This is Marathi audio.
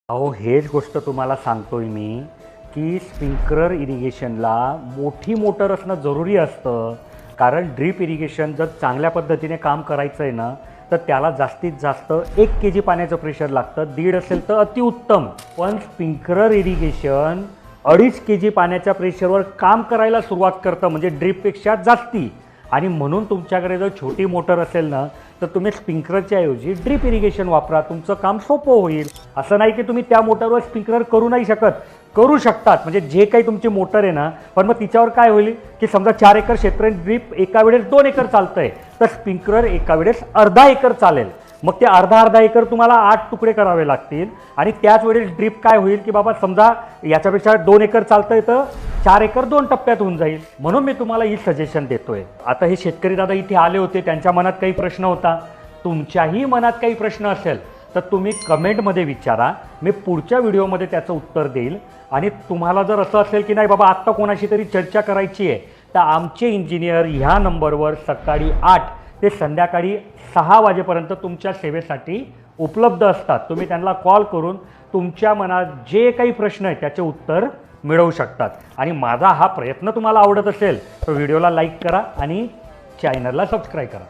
अहो हेच गोष्ट तुम्हाला सांगतोय मी की स्प्रिंकलर इरिगेशनला मोठी मोटर असणं जरुरी असतं. कारण ड्रीप इरिगेशन जर चांगल्या पद्धतीने काम करायचं आहे ना तर त्याला जास्तीत जास्त 1 kg पाण्याचं प्रेशर लागतं. 1.5 असेल तर अतिउत्तम. पण स्प्रिंकलर इरिगेशन 2.5 kg पाण्याच्या प्रेशरवर काम करायला सुरुवात करतं, म्हणजे ड्रीपपेक्षा जास्ती. आणि म्हणून तुमच्याकडे जर छोटी मोटर असेल ना तर तुम्ही स्प्रिंकलरच्या ऐवजी ड्रीप इरिगेशन वापरा. तुमचं काम सोपं होईल. असं नाही की तुम्ही त्या मोटरवर स्प्रिंकलर करू नाही शकत, करू शकतात. म्हणजे जे काही तुमची मोटर आहे ना, पण मग तिच्यावर काय होईल की समजा 4 एकर क्षेत्र ड्रीप एका वेळेस 2 एकर चालतंय तर स्प्रिंकलर एका वेळेस अर्धा एकर चालेल. मग ते अर्धा एकर तुम्हाला 8 तुकडे करावे लागतील. आणि त्याच वेळेस ड्रीप काय होईल की बाबा समजा याच्यापेक्षा 2 एकर चालतंय तर 4 एकर 2 टप्प्यात होऊन जाईल. म्हणून मी तुम्हाला ही सजेशन देतोय. आता हे शेतकरी दादा इथे आले होते, त्यांच्या मनात काही प्रश्न होता. तुमच्याही मनात काही प्रश्न असेल तर तुम्ही कमेंटमध्ये विचारा. मी पुढच्या व्हिडिओमध्ये त्याचं उत्तर देईल. आणि तुम्हाला जर असं असेल की नाही बाबा आत्ता कोणाशी तरी चर्चा करायची आहे तर आमचे इंजिनियर ह्या नंबरवर सकाळी 8 ते संध्याकाळी 6 वाजेपर्यंत तुमच्या सेवेसाठी उपलब्ध असतात. तुम्ही त्यांना कॉल करून तुमच्या मनात जे काही प्रश्न आहेत त्याचे उत्तर मिळवू शकतात. आणि माझा हा प्रयत्न तुम्हाला आवडत असेल तर व्हिडिओला लाईक करा आणि चॅनलला सबस्क्राईब करा.